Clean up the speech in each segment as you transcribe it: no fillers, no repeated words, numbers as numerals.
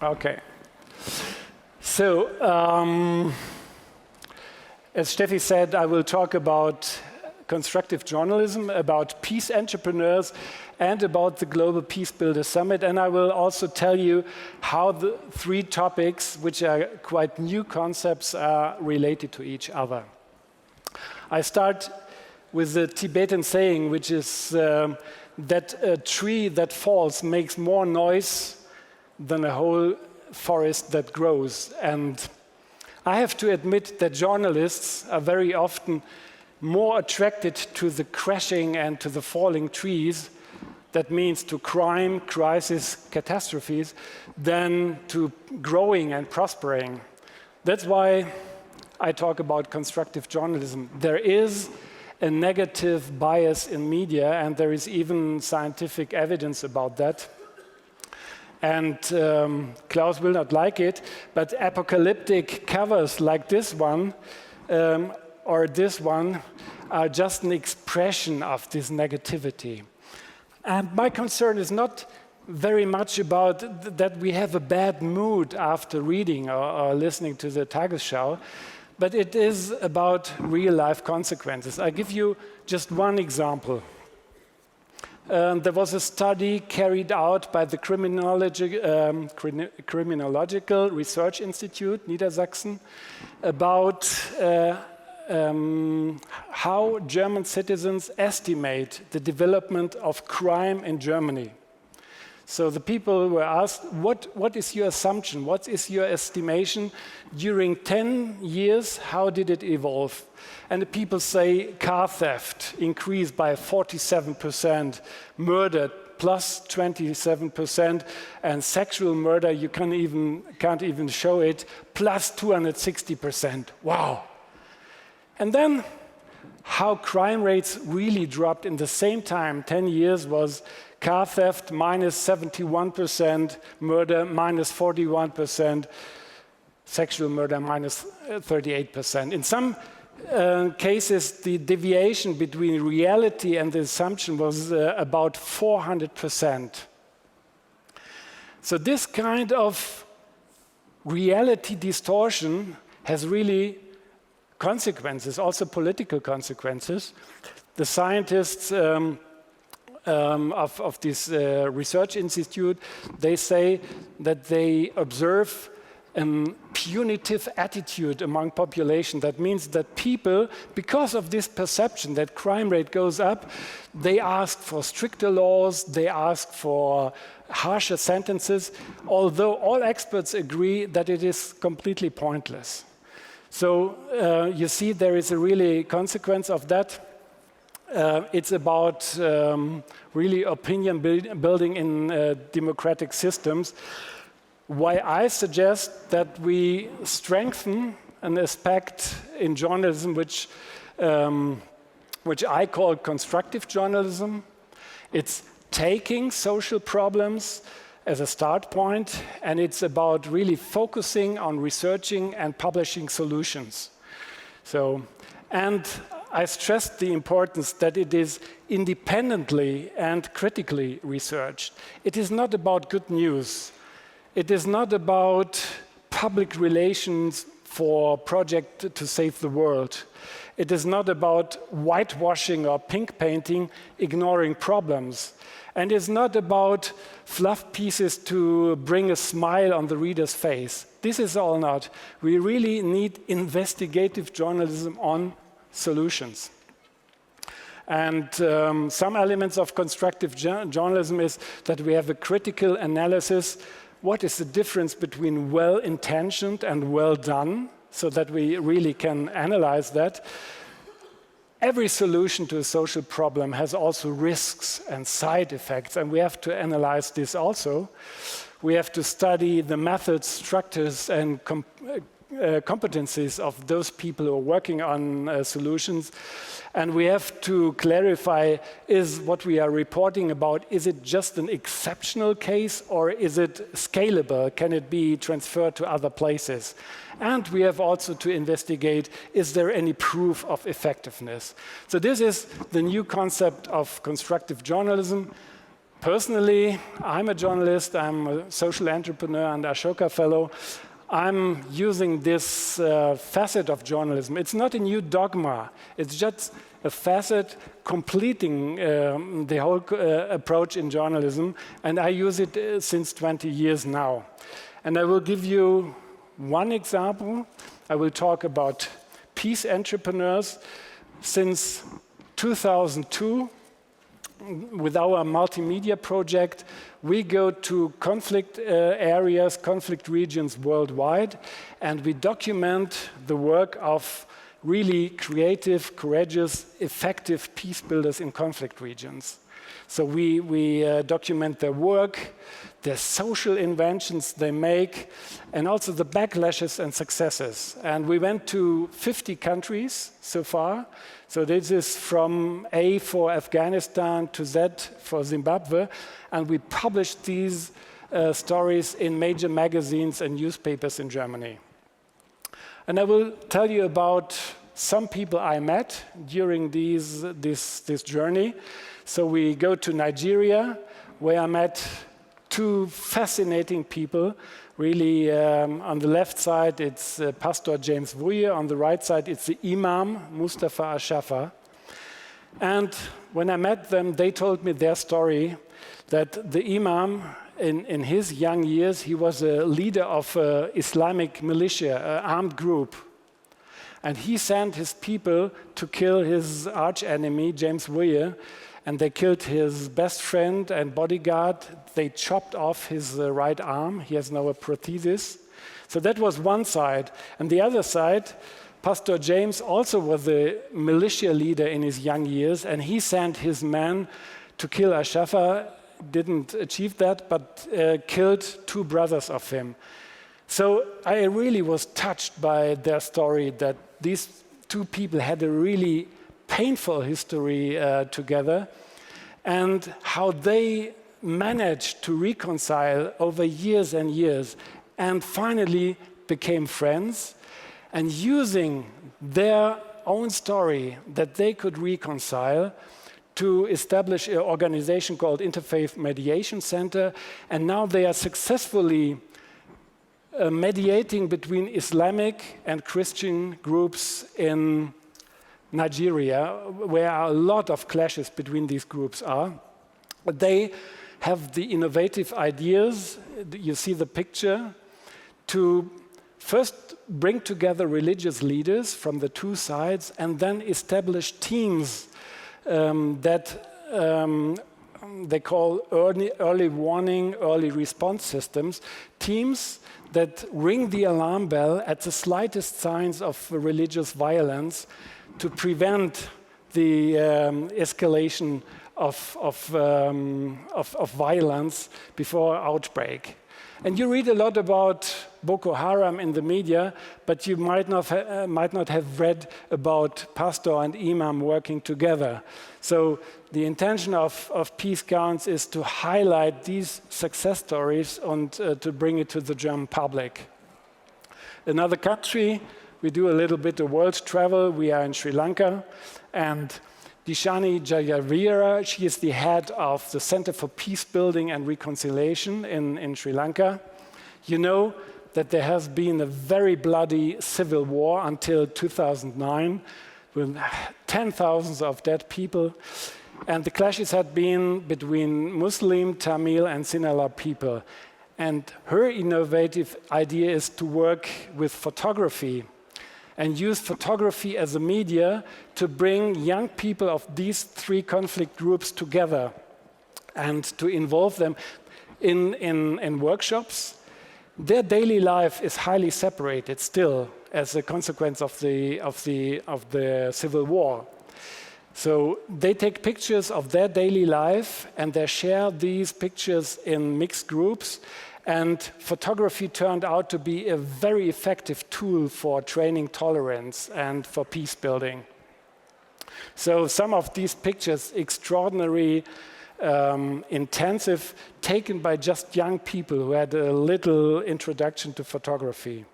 Okay. So, as Steffi said, I will talk about constructive journalism, about peace entrepreneurs, and about the Global Peacebuilder Summit. And I will also tell you how the three topics, which are quite new concepts, are related to each other. I start with the Tibetan saying, which is that a tree that falls makes more noise than a whole forest that grows. And I have to admit that journalists are very often more attracted to the crashing and to the falling trees, that means to crime, crisis, catastrophes, than to growing and prospering. That's why I talk about constructive journalism. There is a negative bias in media, and there is even scientific evidence about that. And Klaus will not like it, but apocalyptic covers like this one or this one are just an expression of this negativity. And my concern is not very much about that we have a bad mood after reading or listening to the Tagesschau, but it is about real-life consequences. I give you just one example. There was a study carried out by the Criminological Research Institute, Niedersachsen, about how German citizens estimate the development of crime in Germany. So the people were asked, what is your assumption? What is your estimation? During 10 years, how did it evolve? And the people say car theft increased by 47%, murder plus 27%, and sexual murder, you can't even show it, plus 260%. Wow. And then how crime rates really dropped in the same time, 10 years, was car theft minus 71%, murder minus 41%, sexual murder minus 38%. In some cases, the deviation between reality and the assumption was about 400%. So this kind of reality distortion has really consequences, also political consequences. The scientists of this research institute, they say that they observe a punitive attitude among population. That means that people, because of this perception that crime rate goes up, they ask for stricter laws, they ask for harsher sentences, although all experts agree that it is completely pointless. So you see there is a really consequence of that. It's about really opinion building in democratic systems. Why I suggest that we strengthen an aspect in journalism which I call constructive journalism. It's taking social problems as a start point, and it's about really focusing on researching and publishing solutions. So, and I stressed the importance that it is independently and critically researched. It is not about good news. It is not about public relations for a project to save the world. It is not about whitewashing or pink painting, ignoring problems. And it's not about fluff pieces to bring a smile on the reader's face. This is all not. We really need investigative journalism on solutions. And some elements of constructive journalism is that we have a critical analysis. What is the difference between well-intentioned and well done, so that we really can analyze that. Every solution to a social problem has also risks and side effects, and we have to analyze this also. We have to study the methods, structures, and competencies of those people who are working on solutions. And we have to clarify, is what we are reporting about, is it just an exceptional case or is it scalable? Can it be transferred to other places? And we have also to investigate, is there any proof of effectiveness? So this is the new concept of constructive journalism. Personally, I'm a journalist, I'm a social entrepreneur and Ashoka Fellow. I'm using this facet of journalism. It's not a new dogma, it's just a facet completing the whole approach in journalism, and I use it since 20 years now. And I will give you one example. I will talk about peace entrepreneurs. Since 2002, with our multimedia project, we go to conflict areas, conflict regions worldwide, and we document the work of really creative, courageous, effective peace builders in conflict regions. So we document their work, their social inventions they make, and also the backlashes and successes. And we went to 50 countries so far. So this is from A for Afghanistan to Z for Zimbabwe. And we published these stories in major magazines and newspapers in Germany. And I will tell you about some people I met during this journey. So we go to Nigeria, where I met two fascinating people. Really, on the left side, it's Pastor James Wuye. On the right side, it's the Imam, Mustafa Ashafa. And when I met them, they told me their story, that the Imam, in his young years, he was a leader of an Islamic militia, an armed group. And he sent his people to kill his archenemy, James Wuye, and they killed his best friend and bodyguard. They chopped off his right arm. He has now a prosthesis. So that was one side. And the other side, Pastor James also was a militia leader in his young years, and he sent his men to kill Ashafa. Didn't achieve that, but killed two brothers of him. So I really was touched by their story, that these two people had a really painful history together, and how they managed to reconcile over years and years, and finally became friends, and using their own story that they could reconcile to establish an organization called Interfaith Mediation Center, and now they are successfully mediating between Islamic and Christian groups in Nigeria, where a lot of clashes between these groups are. They have the innovative ideas, you see the picture, to first bring together religious leaders from the two sides and then establish teams that they call early warning, early response systems, teams that ring the alarm bell at the slightest signs of religious violence to prevent the escalation of violence before outbreak. And you read a lot about Boko Haram in the media, but you might not have read about pastor and imam working together. So the intention of Peace Counts is to highlight these success stories and to bring it to the German public. Another country, we do a little bit of world travel. We are in Sri Lanka, and Dishani Jayavira, she is the head of the Center for Peace Building and Reconciliation in Sri Lanka. You know that there has been a very bloody civil war until 2009, with 10,000 of dead people. And the clashes had been between Muslim, Tamil, and Sinhala people. And her innovative idea is to work with photography and use photography as a media to bring young people of these three conflict groups together and to involve them in workshops. Their daily life is highly separated still as a consequence of the civil war. So they take pictures of their daily life and they share these pictures in mixed groups. And photography turned out to be a very effective tool for training tolerance and for peace building. So some of these pictures, extraordinary, intensive, taken by just young people who had a little introduction to photography.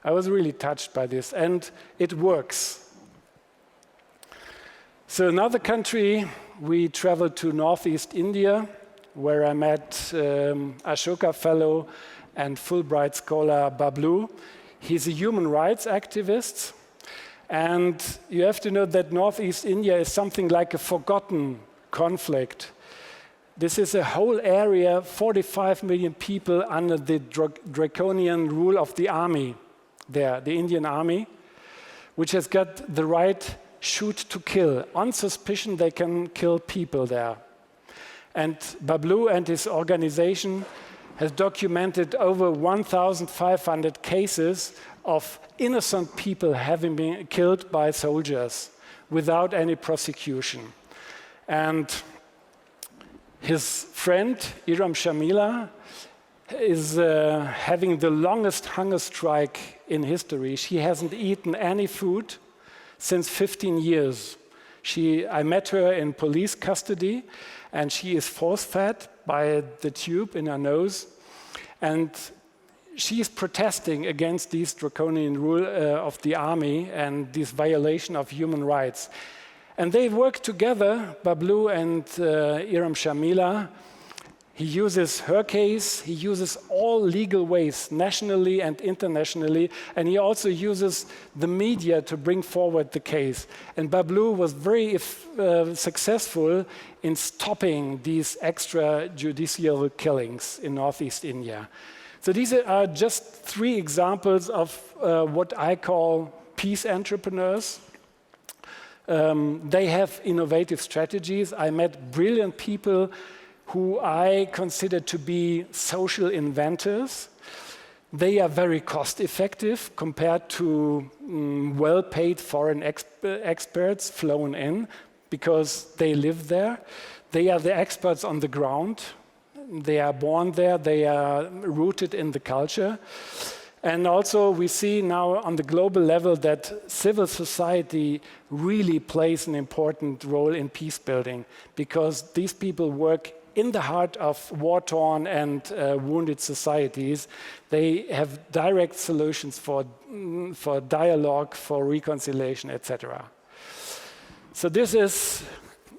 I was really touched by this, and it works. So another country we traveled to Northeast India, where I met Ashoka Fellow and Fulbright scholar Bablu. He's a human rights activist. And you have to know that Northeast India is something like a forgotten conflict. This is a whole area, 45 million people under the draconian rule of the army there, the Indian army, which has got the right shoot to kill. On suspicion, they can kill people there. And Bablu and his organization has documented over 1,500 cases of innocent people having been killed by soldiers without any prosecution. And his friend, Iram Shamila, is having the longest hunger strike in history. She hasn't eaten any food since 15 years. I met her in police custody, and she is force-fed by the tube in her nose. And she is protesting against this draconian rule of the army and this violation of human rights. And they work together, Bablu and Iram Shamila. He uses her case, he uses all legal ways, nationally and internationally, and he also uses the media to bring forward the case. And Bablu was very successful in stopping these extrajudicial killings in Northeast India. So these are just 3 examples of what I call peace entrepreneurs. They have innovative strategies. I met brilliant people who I consider to be social inventors. They are very cost-effective compared to well-paid foreign experts flown in because they live there. They are the experts on the ground. They are born there. They are rooted in the culture. And also we see now on the global level that civil society really plays an important role in peace building because these people work in the heart of war-torn and wounded societies. They have direct solutions for dialogue, for reconciliation, etc. So this is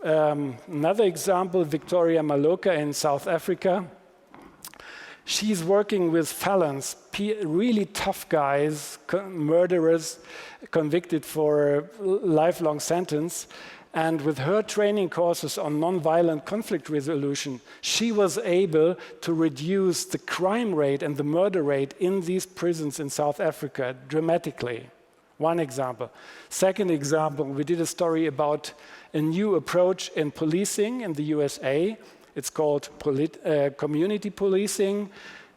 another example, Victoria Maloka in South Africa. She's working with felons, really tough guys, murderers, convicted for a lifelong sentence. And with her training courses on nonviolent conflict resolution, she was able to reduce the crime rate and the murder rate in these prisons in South Africa dramatically. One example. Second example, we did a story about a new approach in policing in the USA. It's called community policing.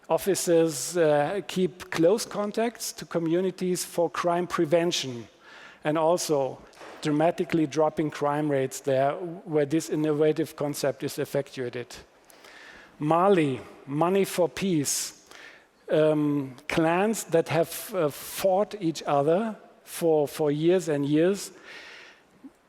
Officers keep close contacts to communities for crime prevention and also dramatically dropping crime rates there where this innovative concept is effectuated. Mali, money for peace. Clans that have fought each other for years and years,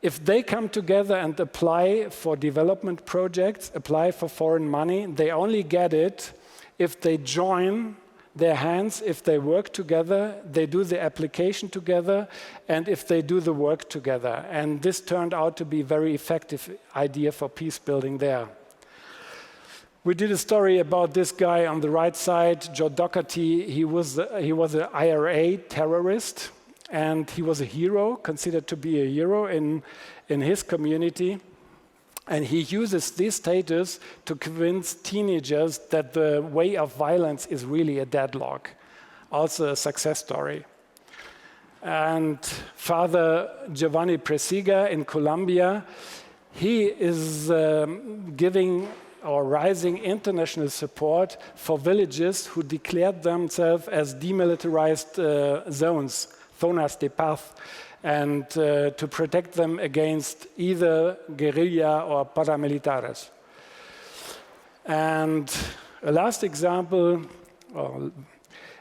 if they come together and apply for development projects, apply for foreign money, they only get it if they join their hands, if they work together, they do the application together, and if they do the work together. And this turned out to be a very effective idea for peace building there. We did a story about this guy on the right side, Joe Doherty. He was an IRA terrorist, and he was a hero, considered to be a hero in his community. And he uses this status to convince teenagers that the way of violence is really a deadlock. Also a success story. And Father Giovanni Presiga in Colombia, he is giving or raising international support for villages who declared themselves as demilitarized zones, zonas de paz, and to protect them against either guerrilla or paramilitares. And a last example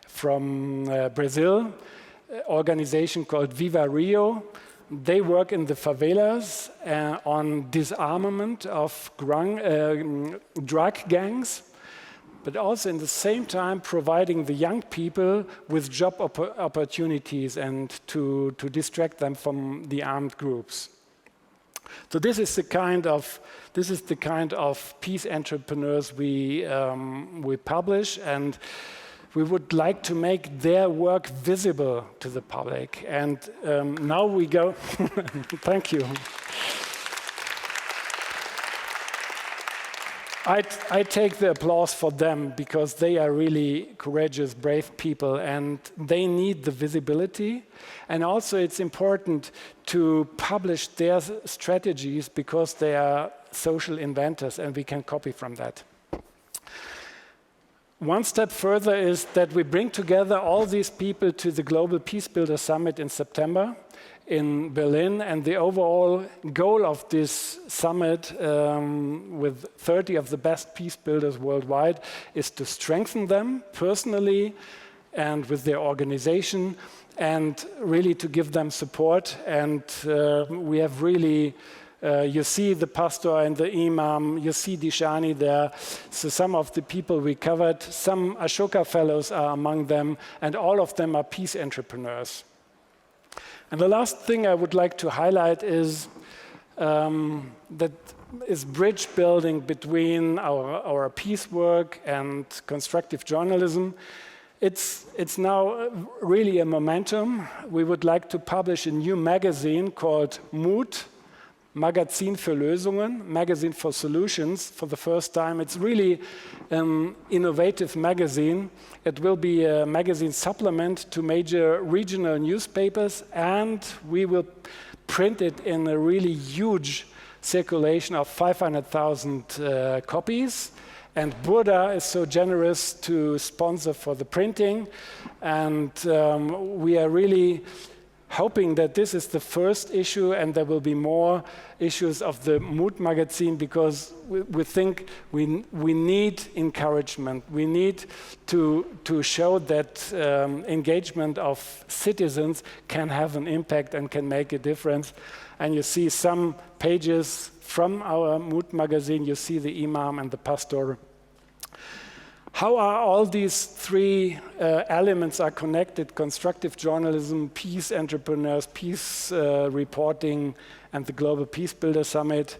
from Brazil, an organization called Viva Rio. They work in the favelas on disarmament of drug gangs, but also in the same time providing the young people with job opportunities and to distract them from the armed groups. So this is the kind of peace entrepreneurs we publish, and we would like to make their work visible to the public. And now we go. Thank you. I take the applause for them because they are really courageous, brave people, and they need the visibility. And also it's important to publish their strategies because they are social inventors and we can copy from that. One step further is that we bring together all these people to the Global Peacebuilder Summit in September in Berlin, and the overall goal of this summit with 30 of the best peace builders worldwide is to strengthen them personally and with their organization, and really to give them support. And we have really you see the pastor and the imam, you see Dishani there. So some of the people we covered, some Ashoka Fellows are among them, and all of them are peace entrepreneurs. And the last thing I would like to highlight is that is bridge building between our peace work and constructive journalism. It's now really a momentum. We would like to publish a new magazine called Mut, Magazin für Lösungen, Magazine for Solutions, for the first time. It's really an innovative magazine. It will be a magazine supplement to major regional newspapers, and we will print it in a really huge circulation of 500,000 copies. And Burda is so generous to sponsor for the printing, and we are really hoping that this is the first issue and there will be more issues of the Mut magazine, because we think we need encouragement. We need to show that engagement of citizens can have an impact and can make a difference. And you see some pages from our Mut magazine. You see the imam and the pastor. How are all these three elements are connected? Constructive journalism, peace entrepreneurs, peace reporting, and the Global Peacebuilder Summit.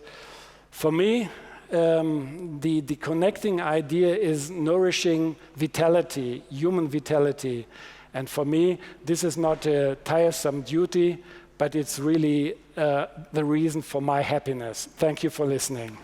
For me, the connecting idea is nourishing vitality, human vitality. And for me, this is not a tiresome duty, but it's really the reason for my happiness. Thank you for listening.